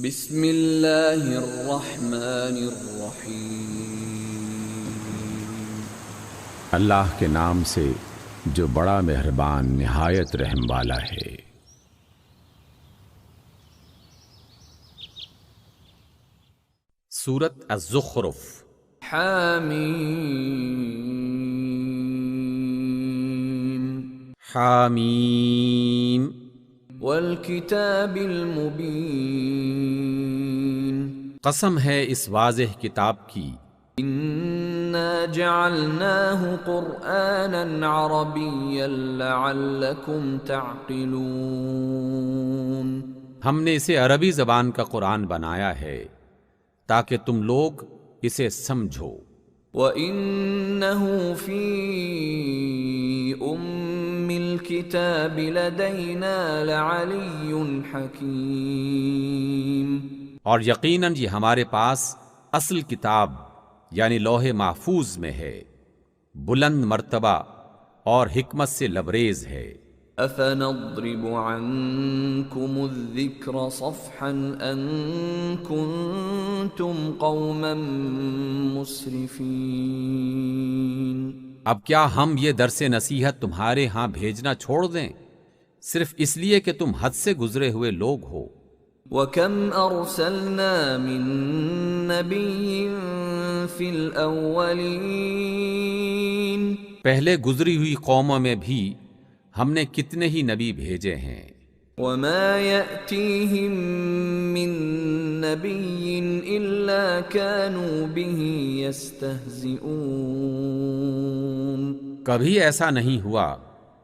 بسم اللہ الرحمن الرحیم۔ اللہ کے نام سے جو بڑا مہربان نہایت رحم والا ہے۔ سورۃ الزخرف۔ حامیم حامیم۔ والکتاب المبین۔ قسم ہے اس واضح کتاب کی۔ انا جعلناہ قرآنا عربیا لعلکم تعقلون۔ ہم نے اسے عربی زبان کا قرآن بنایا ہے تاکہ تم لوگ اسے سمجھو۔ وَإِنَّهُ فِي أُمِّ الْكِتَابِ لَدَيْنَا لَعَلِيٌّ حَكِيمٌ۔ اور یقیناً یہ ہمارے پاس اصل کتاب یعنی لوح محفوظ میں ہے، بلند مرتبہ اور حکمت سے لبریز ہے۔ أَفَنَضْرِبُ عَنْكُمُ الذِّكْرَ صَفْحًا أَن كُنتُمْ قَوْمًا مُسْرِفِينَ۔ اب کیا ہم یہ درس نصیحت تمہارے ہاں بھیجنا چھوڑ دیں صرف اس لیے کہ تم حد سے گزرے ہوئے لوگ ہو؟ وَكَمْ أَرْسَلْنَا مِن نَّبِيٍّ فِي الْأَوَّلِينَ۔ پہلے گزری ہوئی قوموں میں بھی ہم نے کتنے ہی نبی بھیجے ہیں۔ وَمَا يَأْتِيهِم مِّن نَّبِيٍّ إِلَّا كَانُوا بِهِ يَسْتَهْزِئُونَ۔ کبھی ایسا نہیں ہوا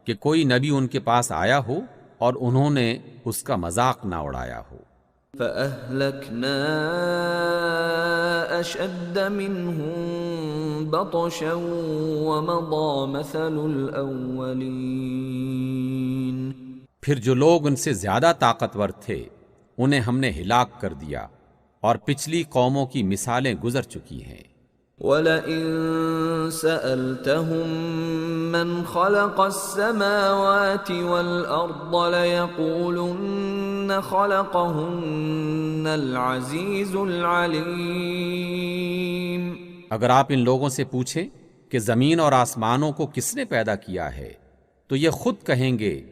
کہ کوئی نبی ان کے پاس آیا ہو اور انہوں نے اس کا مذاق نہ اڑایا ہو۔ فَأَهْلَكْنَا أَشَدَّ مِنْهُم بَطْشًا وَمَضَىٰ مَثَلُ الْأَوَّلِينَ۔ پھر جو لوگ ان سے زیادہ طاقتور تھے انہیں ہم نے ہلاک کر دیا اور پچھلی قوموں کی مثالیں گزر چکی ہیں۔ وَلَئِن سَأَلْتَهُم مَّنْ خَلَقَ السَّمَاوَاتِ وَالْأَرْضَ لَيَقُولُنَّ خَلَقَهُنَّ الْعَزِيزُ الْعَلِيمُ۔ اگر آپ ان لوگوں سے پوچھیں کہ زمین اور آسمانوں کو کس نے پیدا کیا ہے تو یہ خود کہیں گے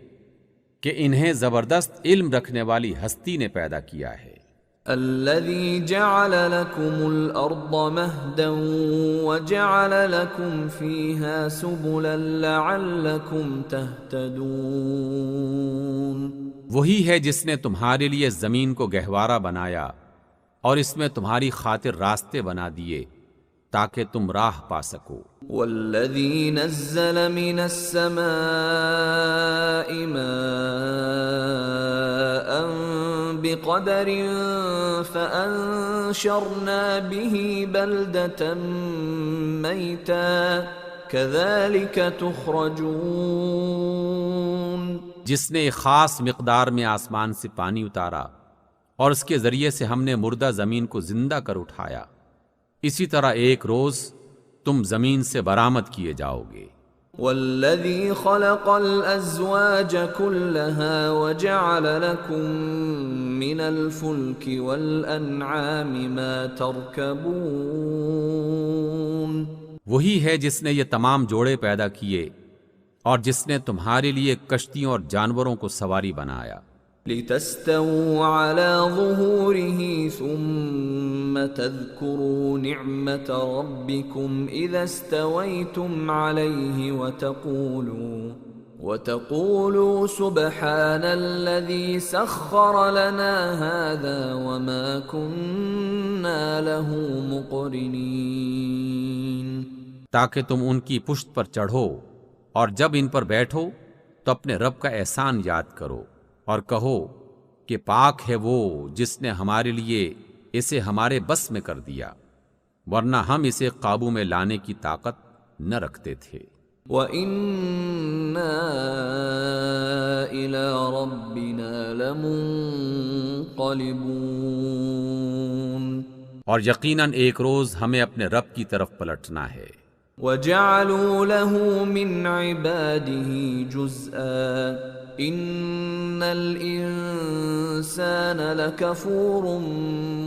کہ انہیں زبردست علم رکھنے والی ہستی نے پیدا کیا ہے۔ الذي جعل لكم الأرض مهدا وجعل لكم فيها سبلا لعلكم تهتدون۔ وہی ہے جس نے تمہارے لیے زمین کو گہوارہ بنایا اور اس میں تمہاری خاطر راستے بنا دیے تاکہ تم راہ پا سکو۔ والذي نزل من السماء ماء بقدر فأنشرنا به بلدة ميتا كذلك تخرجون۔ جس نے ایک خاص مقدار میں آسمان سے پانی اتارا اور اس کے ذریعے سے ہم نے مردہ زمین کو زندہ کر اٹھایا، اسی طرح ایک روز تم زمین سے برآمد کیے جاؤ گے۔ والذي خلق الأزواج كلها وجعل لكم من الفلك والأنعام ما تركبون۔ وہی ہے جس نے یہ تمام جوڑے پیدا کیے اور جس نے تمہارے لیے کشتیوں اور جانوروں کو سواری بنایا۔ لتستووا على ظهوره ثم تذكروا نعمة ربكم إذا استويتم عليه وتقولوا سبحان الذي سخر لنا هذا وما كنا له مقرنين۔ تاکہ تم ان کی پشت پر چڑھو اور جب ان پر بیٹھو تو اپنے رب کا احسان یاد کرو اور کہو کہ پاک ہے وہ جس نے ہمارے لیے اسے ہمارے بس میں کر دیا، ورنہ ہم اسے قابو میں لانے کی طاقت نہ رکھتے تھے۔ وَإِنَّا إِلَىٰ رَبِّنَا لَمُنقَلِبُونَ۔ اور یقیناً ایک روز ہمیں اپنے رب کی طرف پلٹنا ہے۔ وَجَعَلُوا لَهُ مِنْ عِبَادِهِ جُزْءًا إِنَّ الْإِنسَانَ لَكَفُورٌ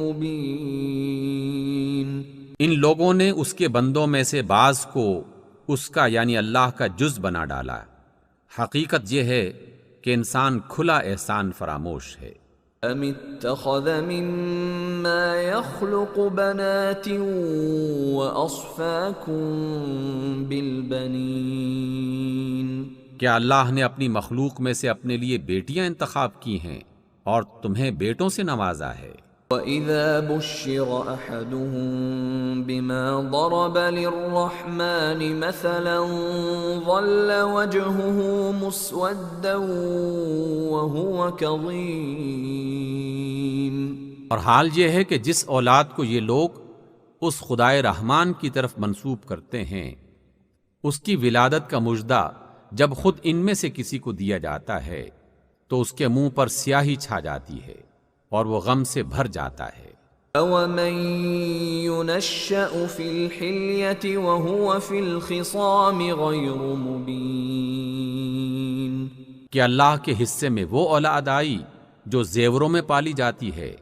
مُبِينٌ۔ ان لوگوں نے اس کے بندوں میں سے بعض کو اس کا یعنی اللہ کا جز بنا ڈالا۔ حقیقت یہ ہے کہ انسان کھلا احسان فراموش ہے۔ أَمِ اتَّخَذَ مِمَّا يَخْلُقُ بَنَاتٍ وَأَصْفَاكُم بِالْبَنِينَ، کیا اللہ نے اپنی مخلوق میں سے اپنے لیے بیٹیاں انتخاب کی ہیں اور تمہیں بیٹوں سے نوازا ہے؟ وَإِذَا بُشِّرَ أَحَدُهُم بِمَا ضَرَبَ لِلرَّحْمَنِ مَثَلًا ظَلَّ وَجْهُهُ مُسْوَدًّا وَهُوَ كَظِيمٌ۔ اور حال یہ ہے کہ جس اولاد کو یہ لوگ اس خدائے رحمان کی طرف منسوب کرتے ہیں، اس کی ولادت کا مژدہ جب خود ان میں سے کسی کو دیا جاتا ہے تو اس کے منہ پر سیاہی چھا جاتی ہے اور وہ غم سے بھر جاتا ہے۔ أَوَمَن يُنَشَّأُ فِي الْحِلْيَةِ وَهُوَ فِي الْخِصَامِ غَيْرُ مُبِينٍ، کہ اللہ کے حصے میں وہ اولاد آئی جو زیوروں میں پالی جاتی ہے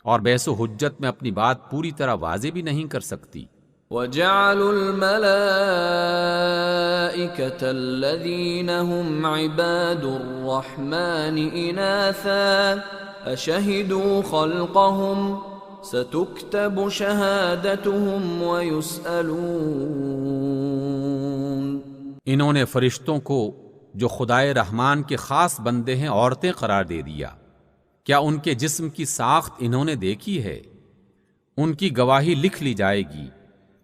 اور بحث و حجت میں اپنی بات پوری طرح واضح بھی نہیں کر سکتی۔ وَجَعَلُوا الْمَلَائِكَةَ الَّذِينَ هُمْ عِبَادُ الرَّحْمَنِ إِنَاثًا أَشَهِدُوا خَلْقَهُمْ سَتُكْتَبُ شَهَادَتُهُمْ وَيُسْأَلُونَ۔ انہوں نے فرشتوں کو جو خدائے رحمان کے خاص بندے ہیں عورتیں قرار دے دیا۔ کیا ان کے جسم کی ساخت انہوں نے دیکھی ہے؟ ان کی گواہی لکھ لی جائے گی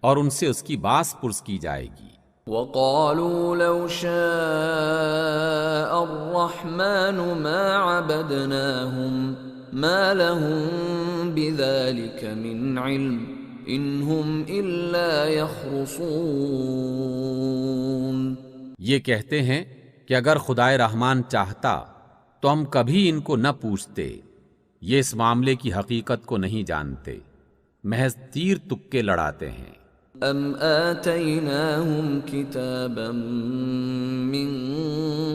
اور ان سے اس کی باس پرس کی جائے گی۔ وَقَالُوا لَوْ شَاءَ الرَّحْمَنُ مَا عَبَدْنَاهُمْ مَا لَهُم بِذَلِكَ مِنْ عِلْمٍ إِنْ هُمْ إِلَّا يَخْرُصُونَ۔ یہ کہتے ہیں کہ اگر خدائے رحمان چاہتا تو ہم کبھی ان کو نہ پوچھتے، یہ اس معاملے کی حقیقت کو نہیں جانتے، محض تیر تکے لڑاتے ہیں۔ أَمْ آتَيْنَاهُمْ كِتَابًا مِّن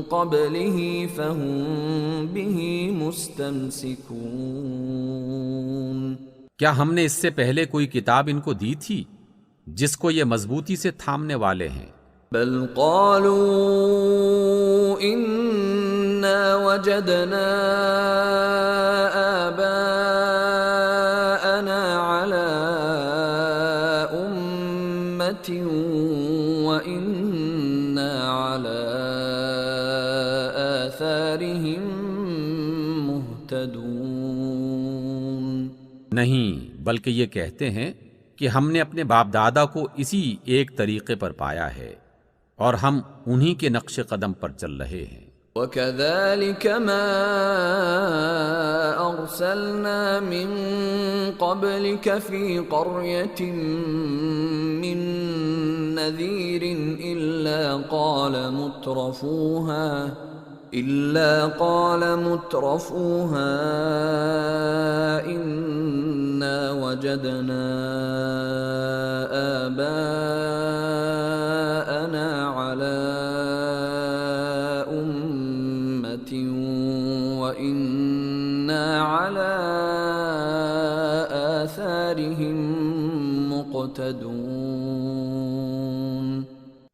قَبْلِهِ فَهُمْ بِهِ مُسْتَمْسِكُونَ۔ کیا ہم نے اس سے پہلے کوئی کتاب ان کو دی تھی جس کو یہ مضبوطی سے تھامنے والے ہیں؟ بل قالوا إِنَّا وَجَدْنَا آبَاءَنَا عَلَىٰ وَإِنَّا عَلَىٰ آثَارِهِم مُهْتَدُونَ۔ نہیں، بلکہ یہ کہتے ہیں کہ ہم نے اپنے باپ دادا کو اسی ایک طریقے پر پایا ہے اور ہم انہی کے نقش قدم پر چل رہے ہیں۔ وَكَذَلِكَ مَا أَرْسَلْنَا مِن قَبْلِكَ فِي قَرْيَةٍ مِّن نَّذِيرٍ إِلَّا قَالَ مُتْرَفُوهَا إِنَّا وَجَدْنَا آبَاءَنَا عَلَىٰ أُمَّةٍ وَإِنَّا عَلَىٰ آثَارِهِم مُقْتَدُونَ۔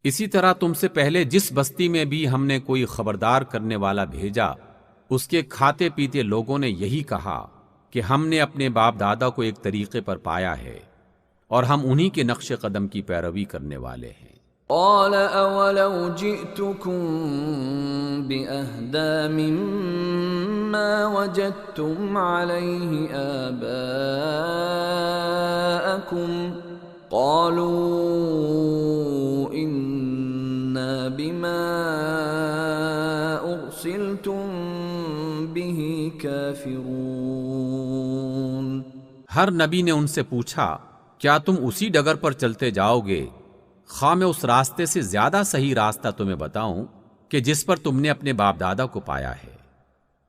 اسی طرح تم سے پہلے جس بستی میں بھی ہم نے کوئی خبردار کرنے والا بھیجا، اس کے کھاتے پیتے لوگوں نے یہی کہا کہ ہم نے اپنے باپ دادا کو ایک طریقے پر پایا ہے اور ہم انہی کے نقش قدم کی پیروی کرنے والے ہیں۔ قال اولو جئتكم بأهدى مما وجدتم عليه آباءكم قالوا إنا بما أرسلتم به كافرون۔ ہر نبی نے ان سے پوچھا، کیا تم اسی ڈگر پر چلتے جاؤ گے، خواہ میں اس راستے سے زیادہ صحیح راستہ تمہیں بتاؤں کہ جس پر تم نے اپنے باپ دادا کو پایا ہے؟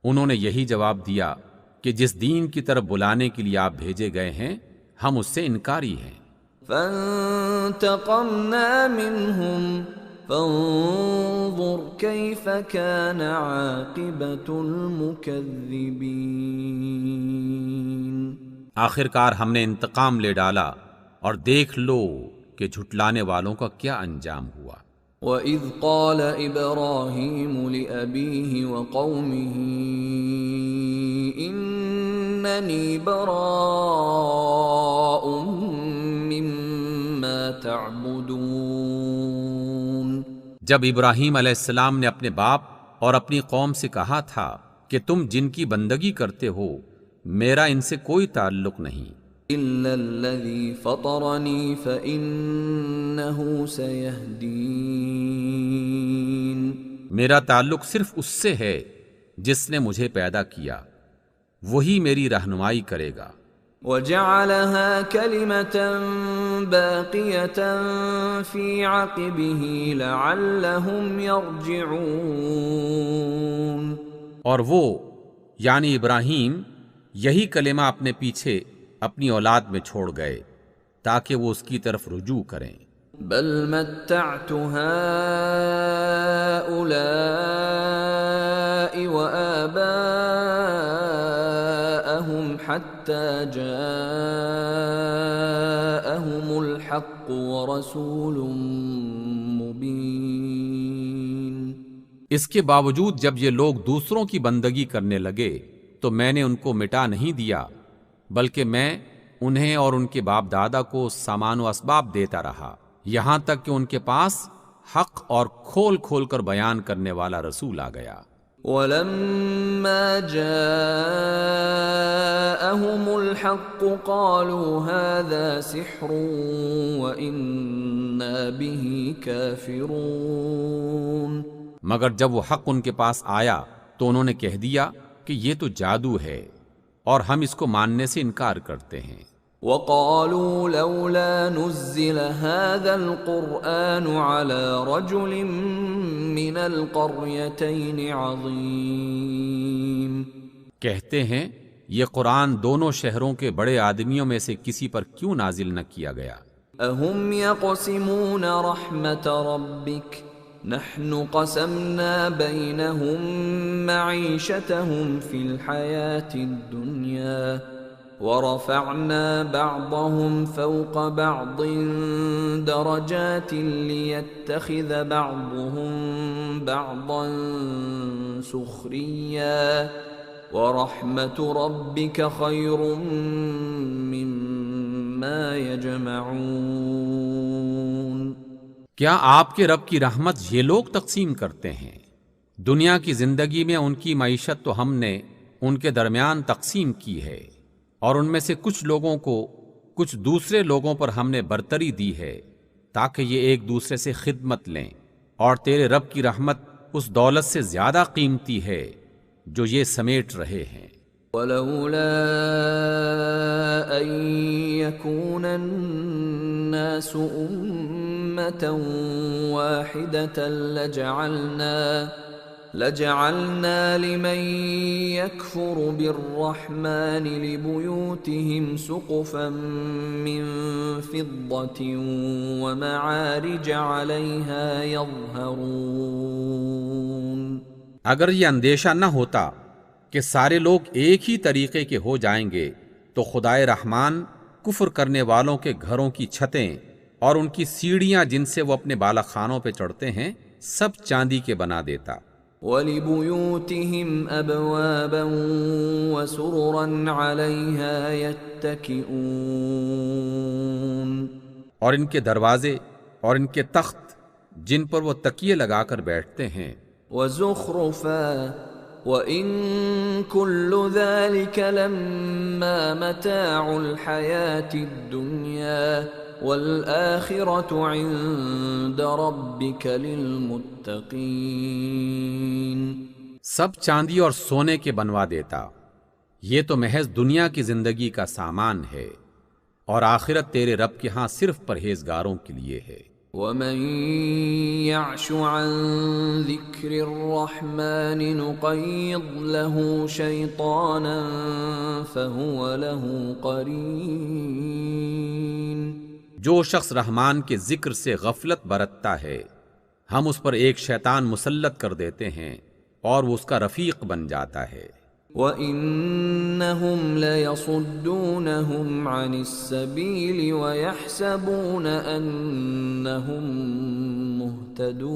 انہوں نے یہی جواب دیا کہ جس دین کی طرف بلانے کے لیے آپ بھیجے گئے ہیں ہم اس سے انکاری ہیں۔ فانتقمنا منهم فانظر كيف كان عاقبة المكذبين۔ آخر کار ہم نے انتقام لے ڈالا، اور دیکھ لو کہ جھٹلانے والوں کا کیا انجام ہوا۔ وَإِذْ قَالَ إِبْرَاهِيمُ لِأَبِيهِ وَقَوْمِهِ إِنَّنِي بَرَاءٌ مِّمَّا تَعْبُدُونَ۔ جب ابراہیم علیہ السلام نے اپنے باپ اور اپنی قوم سے کہا تھا کہ تم جن کی بندگی کرتے ہو میرا ان سے کوئی تعلق نہیں، إِلَّا الَّذِي فَطَرَنِي فَإِنَّهُ سَيَهْدِينِ۔ میرا تعلق صرف اس سے ہے جس نے مجھے پیدا کیا، وہی میری رہنمائی کرے گا۔ وَجَعَلَهَا كَلِمَةً بَاقِيَةً فِي عَقِبِهِ لَعَلَّهُمْ يَرْجِعُونَ۔ اور وہ یعنی ابراہیم یہی کلمہ اپنے پیچھے اپنی اولاد میں چھوڑ گئے تاکہ وہ اس کی طرف رجوع کریں۔ بل متعت هؤلاء وآباءهم حتى جاءهم الحق ورسول مبين۔ اس کے باوجود جب یہ لوگ دوسروں کی بندگی کرنے لگے تو میں نے ان کو مٹا نہیں دیا، بلکہ میں انہیں اور ان کے باپ دادا کو سامان و اسباب دیتا رہا یہاں تک کہ ان کے پاس حق اور کھول کھول کر بیان کرنے والا رسول آ گیا۔ وَلَمَّا جَاءَهُمُ الْحَقُّ قَالُوا هَذَا سِحْرٌ وَإِنَّا بِهِ كَافِرُونَ۔ مگر جب وہ حق ان کے پاس آیا تو انہوں نے کہہ دیا کہ یہ تو جادو ہے اور ہم اس کو ماننے سے انکار کرتے ہیں۔ وَقَالُوا لَوْلَا نُزِّلَ هَذَا الْقُرْآنُ عَلَى رَجُلٍ مِّنَ الْقَرْيَتَيْنِ عَظِيمٍ۔ کہتے ہیں یہ قرآن دونوں شہروں کے بڑے آدمیوں میں سے کسی پر کیوں نازل نہ کیا گیا؟ أَهُمْ يَقْسِمُونَ رَحْمَةَ رَبِّكَ نحن قسمنا بينهم معيشتهم في الحياة الدنيا ورفعنا بعضهم فوق بعض درجات ليتخذ بعضهم بعضا سخريا ورحمة ربك خير مما يجمعون۔ کیا آپ کے رب کی رحمت یہ لوگ تقسیم کرتے ہیں؟ دنیا کی زندگی میں ان کی معیشت تو ہم نے ان کے درمیان تقسیم کی ہے، اور ان میں سے کچھ لوگوں کو کچھ دوسرے لوگوں پر ہم نے برتری دی ہے تاکہ یہ ایک دوسرے سے خدمت لیں، اور تیرے رب کی رحمت اس دولت سے زیادہ قیمتی ہے جو یہ سمیٹ رہے ہیں۔ ولولا أن يكون الناس أمة واحدة لجعلنا لمن يكفر بالرحمن لبيوتهم سقفا من فضة ومعارج عليها يظهرون۔ اگر یہ اندیشہ نہ ہوتا کہ سارے لوگ ایک ہی طریقے کے ہو جائیں گے تو خدائے رحمان کفر کرنے والوں کے گھروں کی چھتیں اور ان کی سیڑھیاں جن سے وہ اپنے بالا خانوں پہ چڑھتے ہیں سب چاندی کے بنا دیتا۔ وَلِبُيُوتِهِمْ أَبْوَابًا وَسُرُرًا عَلَيْهَا يَتَّكِئُونَ۔ اور ان کے دروازے اور ان کے تخت جن پر وہ تکیے لگا کر بیٹھتے ہیں۔ وَزُخْرُفًا وَإِن كُلُّ ذَلِكَ لَمَّا مَتَاعُ الْحَيَاةِ الدُّنْيَا وَالْآخِرَةُ عِندَ رَبِّكَ لِلْمُتَّقِينَ۔ سب چاندی اور سونے کے بنوا دیتا، یہ تو محض دنیا کی زندگی کا سامان ہے، اور آخرت تیرے رب کے ہاں صرف پرہیزگاروں کے لیے ہے۔ وَمَن يَعْشُ عَن ذِكْرِ الرَّحْمَنِ نُقَيِّضْ لَهُ شَيْطَانًا فَهُوَ لَهُ قَرِينٌ۔ جو شخص رحمان کے ذکر سے غفلت برتتا ہے ہم اس پر ایک شیطان مسلط کر دیتے ہیں اور وہ اس کا رفیق بن جاتا ہے۔ وَإِنَّهُمْ لَيَصُدُّونَهُمْ عَنِ السَّبِيلِ وَيَحْسَبُونَ أَنَّهُمْ مُهْتَدُونَ۔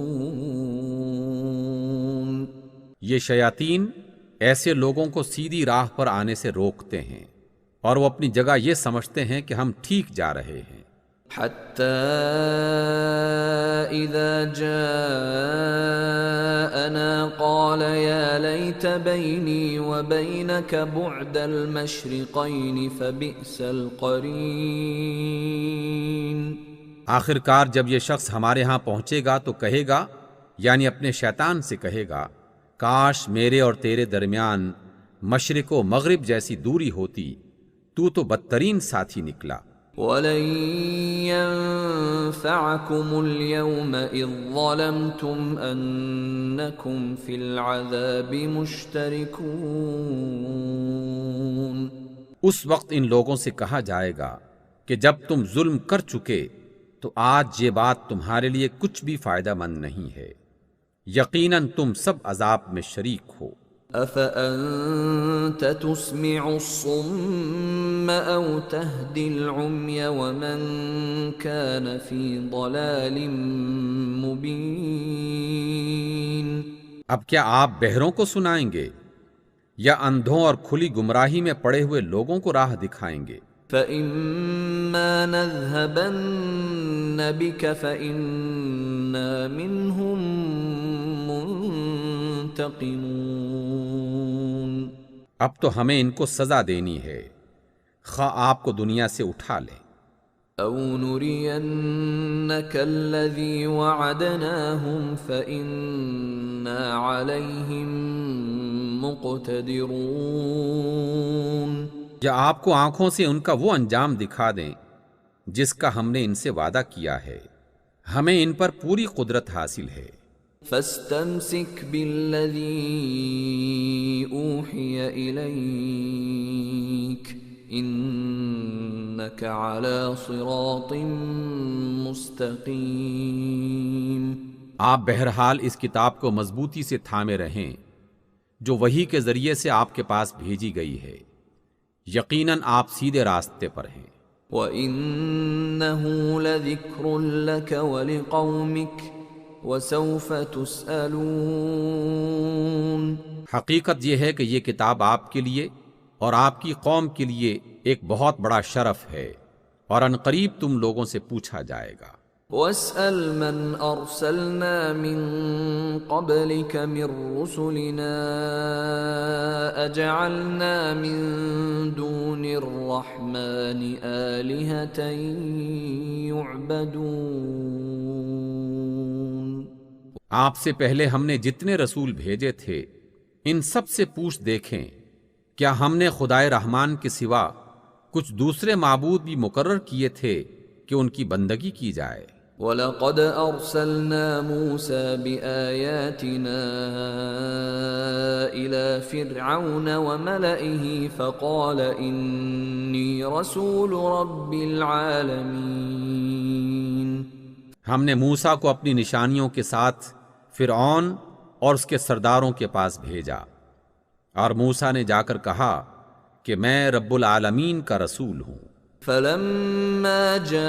یہ شیاطین ایسے لوگوں کو سیدھی راہ پر آنے سے روکتے ہیں اور وہ اپنی جگہ یہ سمجھتے ہیں کہ ہم ٹھیک جا رہے ہیں۔ حَتَّى إِذَا جَاءَنَا قَالَ يَا لَيْتَ بَيْنِي وَبَيْنَكَ بُعْدَ الْمَشْرِقَيْنِ فَبِئْسَ الْقَرِينُ۔ آخر کار جب یہ شخص ہمارے ہاں پہنچے گا تو کہے گا، یعنی اپنے شیطان سے کہے گا، کاش میرے اور تیرے درمیان مشرق و مغرب جیسی دوری ہوتی، تو بدترین ساتھی نکلا۔ وَلَن يَنفَعَكُمُ الْيَوْمَ إِذ ظَّلَمْتُمْ أَنَّكُمْ فِي الْعَذَابِ مُشْتَرِكُونَ۔ اس وقت ان لوگوں سے کہا جائے گا کہ جب تم ظلم کر چکے تو آج یہ بات تمہارے لیے کچھ بھی فائدہ مند نہیں ہے، یقیناً تم سب عذاب میں شریک ہو۔ أَفَأَنْتَ تُسْمِعُ الصُّمَّ أَوْ تَهْدِي الْعُمْيَ وَمَنْ كَانَ فِي ضَلَالٍ مُبِينٍ۔ اب کیا آپ بہروں کو سنائیں گے یا اندھوں اور کھلی گمراہی میں پڑے ہوئے لوگوں کو راہ دکھائیں گے؟ فَإِمَّا نَذْهَبَنَّ بِكَ فَإِنَّا مِنْهُمْ مُنْتَقِمُونَ۔ اب تو ہمیں ان کو سزا دینی ہے، خواہ آپ کو دنیا سے اٹھا لیں۔ أَوْ نُرِيَنَّكَ الَّذِي وَعَدْنَاهُمْ فَإِنَّا عَلَيْهِمْ مُقْتَدِرُونَ۔ یا آپ کو آنکھوں سے ان کا وہ انجام دکھا دیں جس کا ہم نے ان سے وعدہ کیا ہے، ہمیں ان پر پوری قدرت حاصل ہے۔ فَاسْتَمْسِكْ بِالَّذِي أُوحِيَ إِلَيْكَ إِنَّكَ عَلَى صِرَاطٍ مُسْتَقِيمٍ۔ آپ بہرحال اس کتاب کو مضبوطی سے تھامے رہیں جو وحی کے ذریعے سے آپ کے پاس بھیجی گئی ہے، یقیناً آپ سیدھے راستے پر ہیں۔ وَإِنَّهُ لَذِكْرٌ لَكَ وَلِقَوْمِكَ وَسَوْفَ تُسْأَلُونَ۔ حقیقت یہ ہے کہ یہ کتاب آپ کے لیے اور آپ کی قوم کے لیے ایک بہت بڑا شرف ہے، اور ان قریب تم لوگوں سے پوچھا جائے گا۔ وَاسْأَلْ مَنْ أَرْسَلْنَا مِنْ قَبْلِكَ مِنْ رُسُلِنَا أَجَعَلْنَا مِنْ دُونِ الرَّحْمَنِ آلِهَةً يُعْبَدُونَ۔ آپ سے پہلے ہم نے جتنے رسول بھیجے تھے ان سب سے پوچھ دیکھیں، کیا ہم نے خدائے رحمان کے سوا کچھ دوسرے معبود بھی مقرر کیے تھے کہ ان کی بندگی کی جائے؟ وَلَقَدْ أَرْسَلْنَا مُوسَى بِآيَاتِنَا إِلَى فِرْعَوْنَ وَمَلَئِهِ فَقَالَ إِنِّي رَسُولُ رَبِّ الْعَالَمِينَ۔ ہم نے موسیٰ کو اپنی نشانیوں کے ساتھ فرعون اور اس کے سرداروں کے پاس بھیجا، اور موسیٰ نے جا کر کہا کہ میں رب العالمین کا رسول ہوں۔ فَلَمَّا جَاءَهُم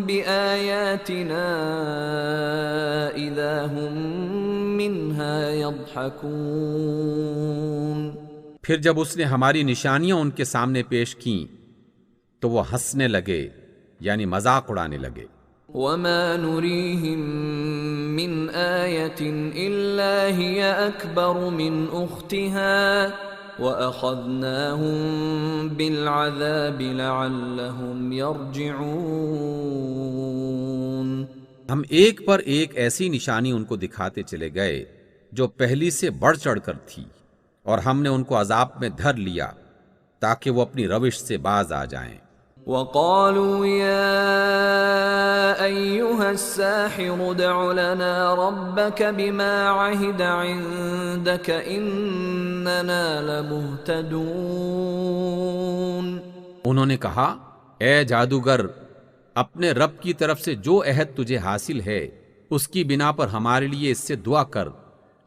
بِآيَاتِنَا إِذَا هُم مِّنْهَا يَضْحَكُونَ۔ پھر جب اس نے ہماری نشانیاں ان کے سامنے پیش کیں تو وہ ہنسنے لگے، یعنی مذاق اڑانے لگے۔ وَمَا نُرِيهِم مِّنْ آيَةٍ إِلَّا هِيَ أَكْبَرُ مِنْ أُخْتِهَا وَأَخَذْنَاهُمْ بِالْعَذَابِ لَعَلَّهُمْ يَرْجِعُونَ۔ ہم ایک پر ایک ایسی نشانی ان کو دکھاتے چلے گئے جو پہلی سے بڑھ چڑھ کر تھی، اور ہم نے ان کو عذاب میں دھر لیا تاکہ وہ اپنی روش سے باز آ جائیں۔ وَقَالُوا يَا أَيُّهَا السَّاحِرُ ادْعُ لَنَا رَبَّكَ بِمَا عَهِدَ عِندَكَ إِنَّنَا لَمُهْتَدُونَ۔ انہوں نے کہا، اے جادوگر، اپنے رب کی طرف سے جو عہد تجھے حاصل ہے اس کی بنا پر ہمارے لیے اس سے دعا کر،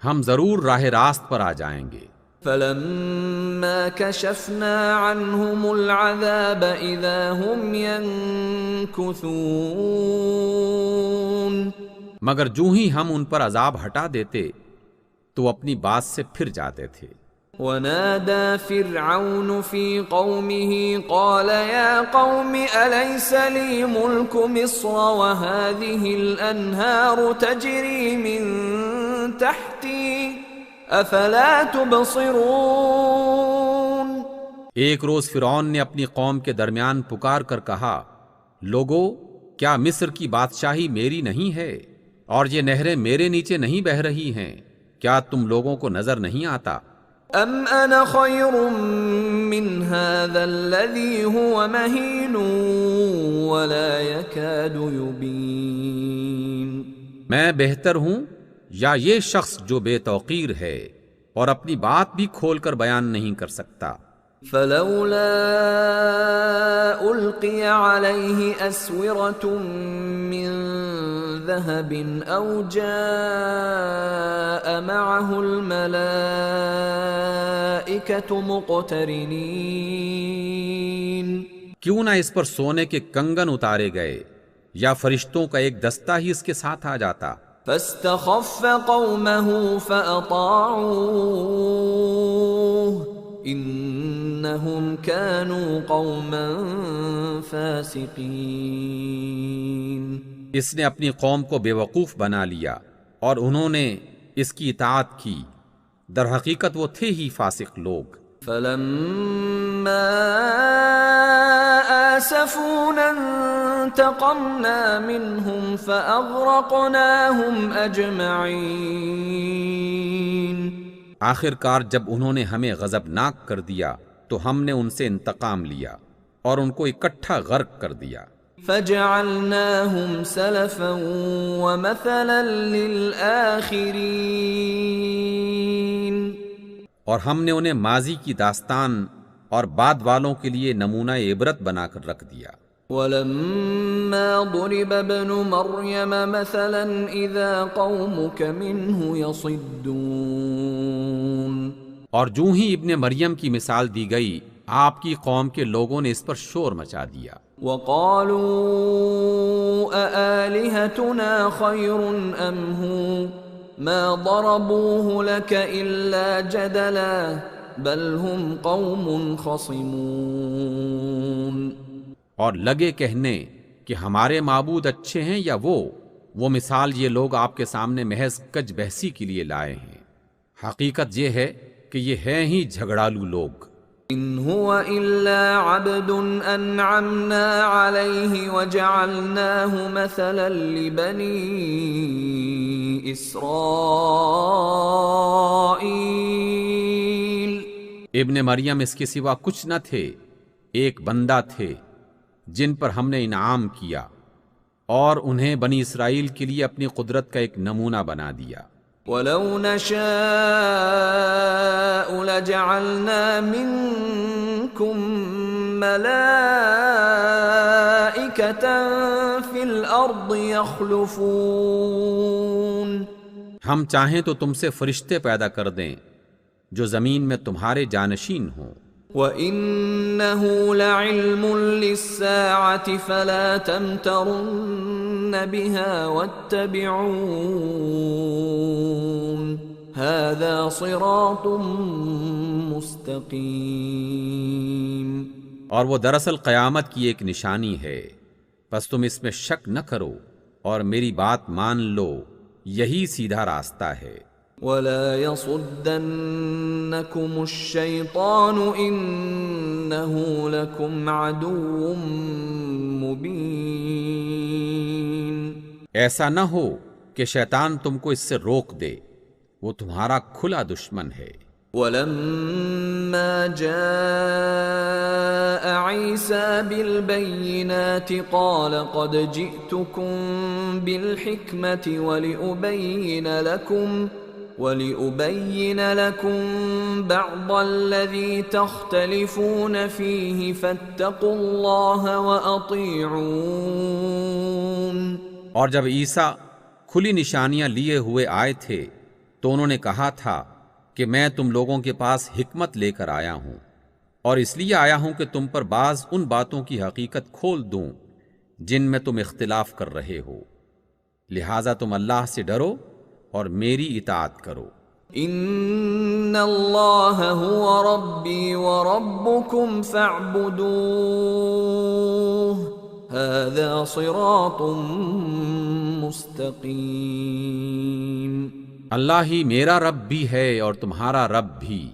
ہم ضرور راہ راست پر آ جائیں گے۔ فلما كشفنا عنهم العذاب اذا هم ينكثون، مگر جو ہی ہم ان پر عذاب ہٹا دیتے تو اپنی بات سے پھر جاتے تھے۔ ونادى فرعون في قومه قال يا قوم أليس لي ملك مصر وهذه الأنهار تجري من تحتي أفلا تبصرون۔ ایک روز فرعون نے اپنی قوم کے درمیان پکار کر کہا، لوگو، کیا مصر کی بادشاہی میری نہیں ہے اور یہ نہریں میرے نیچے نہیں بہہ رہی ہیں؟ کیا تم لوگوں کو نظر نہیں آتا؟ ام انا خیر من هذا الذي هو مهين ولا يكاد يبين، میں بہتر ہوں یا یہ شخص جو بے توقیر ہے اور اپنی بات بھی کھول کر بیان نہیں کر سکتا؟ فلولا القي عليه اسورة من ذهب او جاء معه الملائكة مقترنين، کیوں نہ اس پر سونے کے کنگن اتارے گئے یا فرشتوں کا ایک دستہ ہی اس کے ساتھ آ جاتا۔ فاستخف قومه فأطاعوه انہم كانوا قوما فاسقین، اس نے اپنی قوم کو بے وقوف بنا لیا اور انہوں نے اس کی اطاعت کی، در حقیقت وہ تھے ہی فاسق لوگ۔ فلما آسفونا انتقمنا منهم فأغرقناهم أجمعين، آخر کار جب انہوں نے ہمیں غضبناک کر دیا تو ہم نے ان سے انتقام لیا اور ان کو اکٹھا غرق کر دیا۔ فجعلناهم سلفا ومثلا للآخرین، اور ہم نے انہیں ماضی کی داستان اور بعد والوں کے لیے نمونہ عبرت بنا کر رکھ دیا۔ وَلَمَّا ضُرِبَ ابْنُ مَرْيَمَ مَثَلًا إِذَا قَوْمُكَ مِنْهُ يَصِدُّونَ، اور جو ہی ابن مریم کی مثال دی گئی آپ کی قوم کے لوگوں نے اس پر شور مچا دیا۔ وَقَالُوا أَآلِهَتُنَا خَيْرٌ أَمْ هُوَ مَا ضَرَبُوهُ لَكَ إِلَّا جَدَلًا بَلْ هُمْ قَوْمٌ خَصِمُونَ، اور لگے کہنے کہ ہمارے معبود اچھے ہیں یا وہ مثال یہ لوگ آپ کے سامنے محض کج بحثی کے لیے لائے ہیں، حقیقت یہ ہے کہ یہ ہیں ہی جھگڑالو لوگ۔ ان هو الا عبد انعمنا عليه وجعلناه مثلا لبني اسرائيل، ابن مریم اس کے سوا کچھ نہ تھے، ایک بندہ تھے جن پر ہم نے انعام کیا اور انہیں بنی اسرائیل کے لیے اپنی قدرت کا ایک نمونہ بنا دیا۔ وَلَوْ نَشَاءُ لَجَعَلْنَا مِنْكُمْ مَلَائِكَةً فِي الْأَرْضِ يَخْلُفُونَ، ہم چاہیں تو تم سے فرشتے پیدا کر دیں جو زمین میں تمہارے جانشین ہوں۔ وَإِنَّهُ لَعِلْمٌ لِلسَّاعَةِ فَلَا تَمْتَرُنَّ بِهَا وَاتَّبِعُونِ هَذَا صِرَاطٌ مُسْتَقِيمٌ، اور وہ دراصل قیامت کی ایک نشانی ہے، پس تم اس میں شک نہ کرو اور میری بات مان لو، یہی سیدھا راستہ ہے۔ وَلَا يَصُدَّنَّكُمُ الشَّيْطَانُ إِنَّهُ لَكُمْ عَدُوٌّ مُبِينٌ، ایسا نہ ہو کہ شیطان تم کو اس سے روک دے، وہ تمہارا کھلا دشمن ہے۔ وَلَمَّا جَاءَ عِيسَى بِالْبَيِّنَاتِ قَالَ قَدْ جِئْتُكُمْ بِالْحِكْمَةِ وَلِأُبَيِّنَ لَكُمْ بَعْضَ الَّذِي تَخْتَلِفُونَ فِيهِ فَاتَّقُوا اللَّهَ وَأَطِيعُونِ۔ اور جب عیسیٰ کھلی نشانیاں لیے ہوئے آئے تھے تو انہوں نے کہا تھا کہ میں تم لوگوں کے پاس حکمت لے کر آیا ہوں، اور اس لیے آیا ہوں کہ تم پر بعض ان باتوں کی حقیقت کھول دوں جن میں تم اختلاف کر رہے ہو، لہٰذا تم اللہ سے ڈرو اور میری اطاعت کرو۔ ان اللہ هو ربی وربکم فاعبدوہ هذا صراط مستقیم۔ اللہ ہی میرا رب بھی ہے اور تمہارا رب بھی،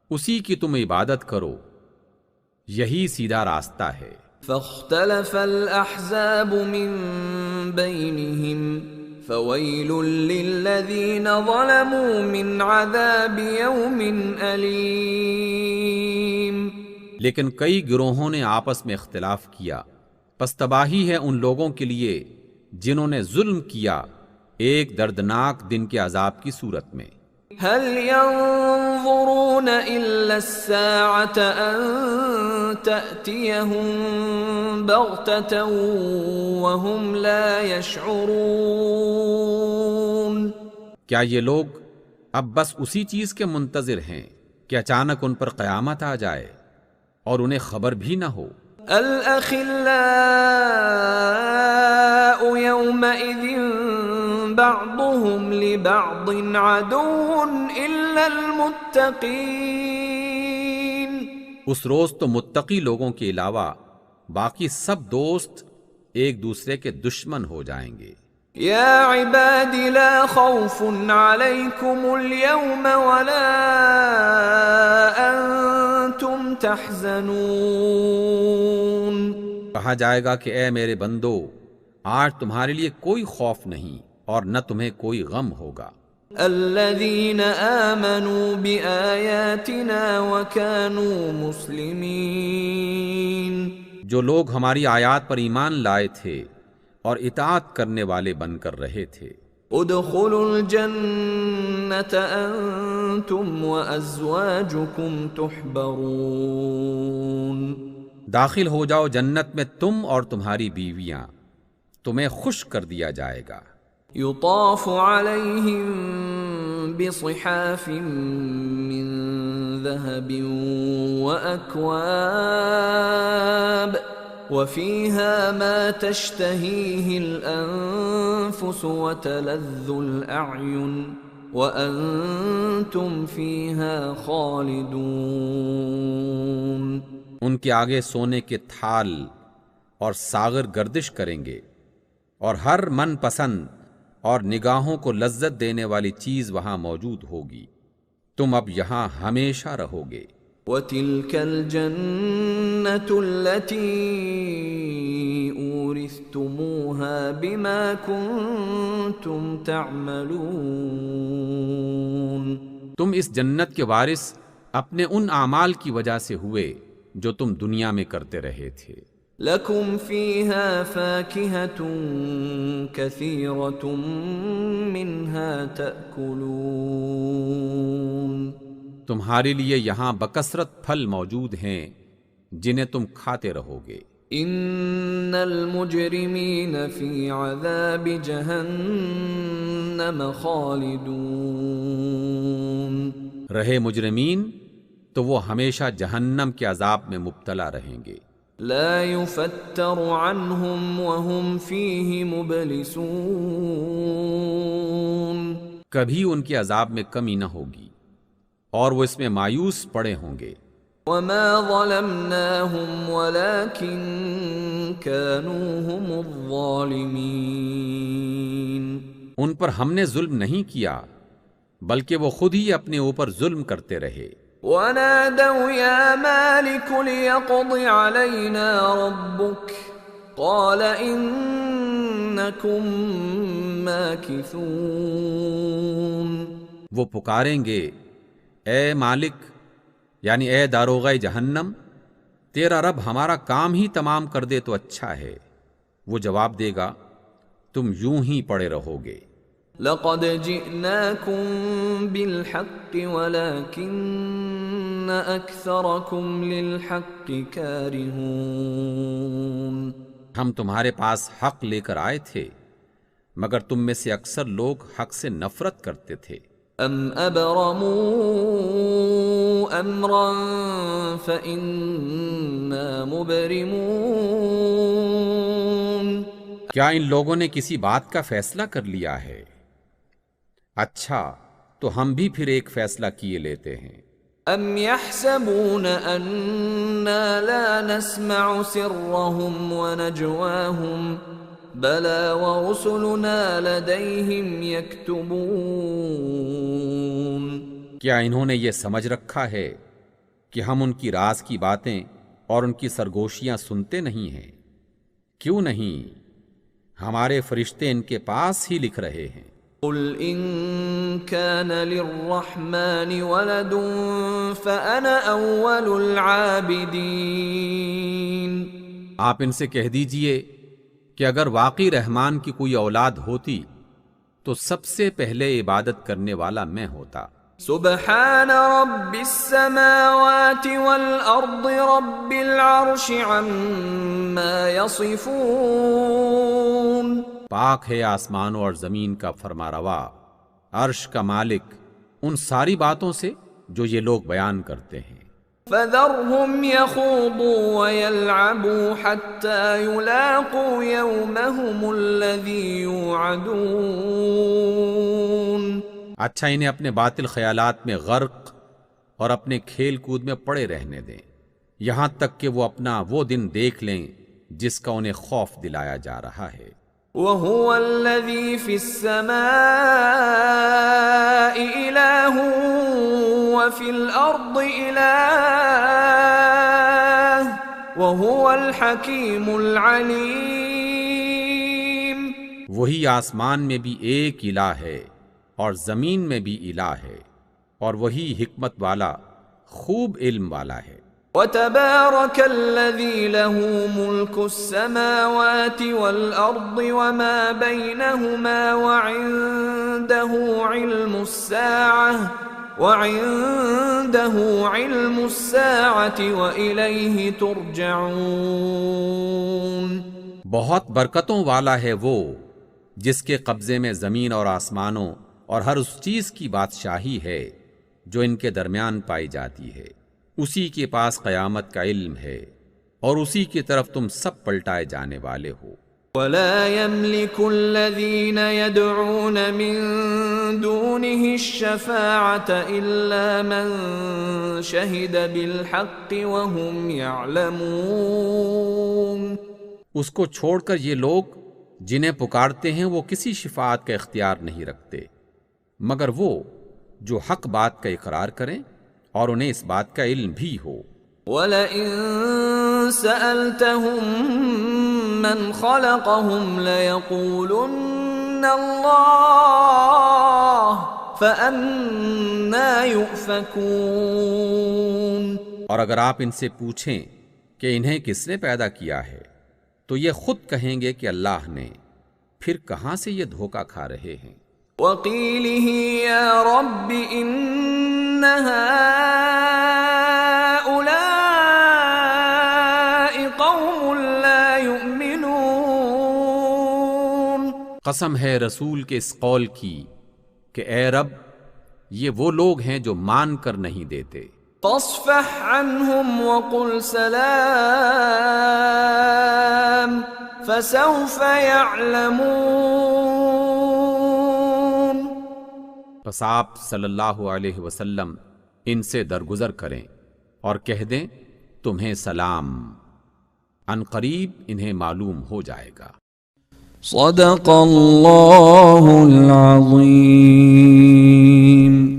اسی کی تم عبادت کرو، یہی سیدھا راستہ ہے۔ فاختلف الأحزاب من بينهم فويل للذين ظلموا من عذاب يوم أليم۔ لیکن کئی گروہوں نے آپس میں اختلاف کیا، پس تباہی ہے ان لوگوں کے لیے جنہوں نے ظلم کیا ایک دردناک دن کے عذاب کی صورت میں۔ هل ينظرون إلا الساعة أن تأتيهم بغتة وهم لا يشعرون؟ کیا یہ لوگ اب بس اسی چیز کے منتظر ہیں کہ اچانک ان پر قیامت آ جائے اور انہیں خبر بھی نہ ہو؟ الأخلاء يومئذ بعضهم لبعض عدو إلا المتقين۔ اس روز تو متقی لوگوں کے علاوہ باقی سب دوست ایک دوسرے کے دشمن ہو جائیں گے۔ یا عباد لا خوف علیکم اليوم ولا انتم تحزنون۔ کہا جائے گا کہ اے میرے بندو، آج تمہارے لیے کوئی خوف نہیں اور نہ تمہیں کوئی غم ہوگا۔ الذین آمنوا بآیاتنا وکانوا مسلمین۔ جو لوگ ہماری آیات پر ایمان لائے تھے اور اطاعت کرنے والے بن کر رہے تھے۔ ادخلوا الجنة انتم وازواجکم تحبرون۔ داخل ہو جاؤ جنت میں تم اور تمہاری بیویاں، تمہیں خوش کر دیا جائے گا۔ یطاف علیہم بصحاف من ذہب واکواب وفيها ما تشتهيه الأنفس وتلذ الأعين وأنتم فيها خالدون۔ ان کے آگے سونے کے تھال اور ساغر گردش کریں گے، اور ہر من پسند اور نگاہوں کو لذت دینے والی چیز وہاں موجود ہوگی، تم اب یہاں ہمیشہ رہو گے۔ وَتِلْكَ الْجَنَّةُ الَّتِي أُورِثْتُمُوهَا بِمَا كُنْتُمْ تَعْمَلُونَ۔ تم اس جنت کے وارث اپنے ان اعمال کی وجہ سے ہوئے جو تم دنیا میں کرتے رہے تھے۔ لَكُمْ فِيهَا فَاكِهَةٌ كَثِيرَةٌ مِّنْهَا تَأْكُلُونَ۔ تمہارے لیے یہاں بکثرت پھل موجود ہیں جنہیں تم کھاتے رہو گے۔ ان المجرمین فی عذاب جہنم خالدون۔ رہے مجرمین تو وہ ہمیشہ جہنم کے عذاب میں مبتلا رہیں گے۔ لا یفتر عنہم وہم فیہ مبلسون۔ کبھی ان کے عذاب میں کمی نہ ہوگی اور وہ اس میں مایوس پڑے ہوں گے۔ وما ظلمناہم ولکن كانوا هم الظالمین۔ ان پر ہم نے ظلم نہیں کیا بلکہ وہ خود ہی اپنے اوپر ظلم کرتے رہے۔ ونادوا یا مالک لیقض علینا ربک قال انکم ماکثون۔ وہ پکاریں گے اے مالک، یعنی اے داروغہ جہنم، تیرا رب ہمارا کام ہی تمام کر دے تو اچھا ہے۔ وہ جواب دے گا تم یوں ہی پڑے رہو گے۔ لقد جئناكم بالحق ولكن أكثركم للحق كارهون. ہم تمہارے پاس حق لے کر آئے تھے مگر تم میں سے اکثر لوگ حق سے نفرت کرتے تھے. ام ابرموا امرا فإنا مبرمون. کیا ان لوگوں نے کسی بات کا فیصلہ کر لیا ہے؟ اچھا تو ہم بھی پھر ایک فیصلہ کیے لیتے ہیں. ام يحسبون أنا لا نسمع سرهم ونجواهم بلى ورسلنا لديهم يكتبون. کیا انہوں نے یہ سمجھ رکھا ہے کہ ہم ان کی راز کی باتیں اور ان کی سرگوشیاں سنتے نہیں ہیں؟ کیوں نہیں، ہمارے فرشتے ان کے پاس ہی لکھ رہے ہیں. قل ان كان للرحمن ولد فانا اول العابدین. آپ ان سے کہہ دیجئے کہ اگر واقعی رحمان کی کوئی اولاد ہوتی تو سب سے پہلے عبادت کرنے والا میں ہوتا. سبحان رب السماوات والارض رب العرش عما يصفون. پاک ہے آسمانوں اور زمین کا فرما روا، عرش کا مالک، ان ساری باتوں سے جو یہ لوگ بیان کرتے ہیں. فذرهم يخوضوا ويلعبوا حتى يلاقوا يومهم الذي يوعدون. اچھا انہیں اپنے باطل خیالات میں غرق اور اپنے کھیل کود میں پڑے رہنے دیں یہاں تک کہ وہ اپنا وہ دن دیکھ لیں جس کا انہیں خوف دلایا جا رہا ہے. وَهُوَ الَّذِي فِي السَّمَاءِ إِلَٰهٌ وَفِي الْأَرْضِ إِلَٰهٌ وَهُوَ الْحَكِيمُ الْعَلِيمُ. وہی آسمان میں بھی ایک الہ ہے اور زمین میں بھی الہ ہے اور وہی حکمت والا، خوب علم والا ہے. وَتَبَارَكَ الَّذِي لَهُ مُلْكُ السَّمَاوَاتِ وَالْأَرْضِ وَمَا بَيْنَهُمَا وَعِندَهُ عِلْمُ السَّاعَةِ وَإِلَيْهِ تُرْجَعُونَ. بہت برکتوں والا ہے وہ جس کے قبضے میں زمین اور آسمانوں اور ہر اس چیز کی بادشاہی ہے جو ان کے درمیان پائی جاتی ہے. اسی کے پاس قیامت کا علم ہے اور اسی کی طرف تم سب پلٹائے جانے والے ہو. وَلَا يَمْلِكُ الَّذِينَ يَدْعُونَ مِن دُونِهِ الشَّفَاعَةَ إِلَّا مَن شَهِدَ بِالْحَقِّ وَهُمْ يَعْلَمُونَ. اس کو چھوڑ کر یہ لوگ جنہیں پکارتے ہیں وہ کسی شفاعت کا اختیار نہیں رکھتے مگر وہ جو حق بات کا اقرار کریں اور انہیں اس بات کا علم بھی ہو. وَلَئِن سَأَلْتَهُم مَّنْ خَلَقَهُمْ لَيَقُولُنَّ اللَّهُ فَأَنَّىٰ يُؤْفَكُونَ. اور اگر آپ ان سے پوچھیں کہ انہیں کس نے پیدا کیا ہے تو یہ خود کہیں گے کہ اللہ نے، پھر کہاں سے یہ دھوکہ کھا رہے ہیں. وَقِيلِهِ يَا رَبِّ إِنَّ هَٰؤُلَاءِ قَوْمٌ لَّا يُؤْمِنُونَ. قسم ہے رسول کے اس قول کی کہ اے رب یہ وہ لوگ ہیں جو مان کر نہیں دیتے. فاصفح عنهم وقل سلام فسوف يعلمون. پس آپ صلی اللہ علیہ وسلم ان سے درگزر کریں اور کہہ دیں تمہیں سلام، ان قریب انہیں معلوم ہو جائے گا. صدق اللہ العظیم.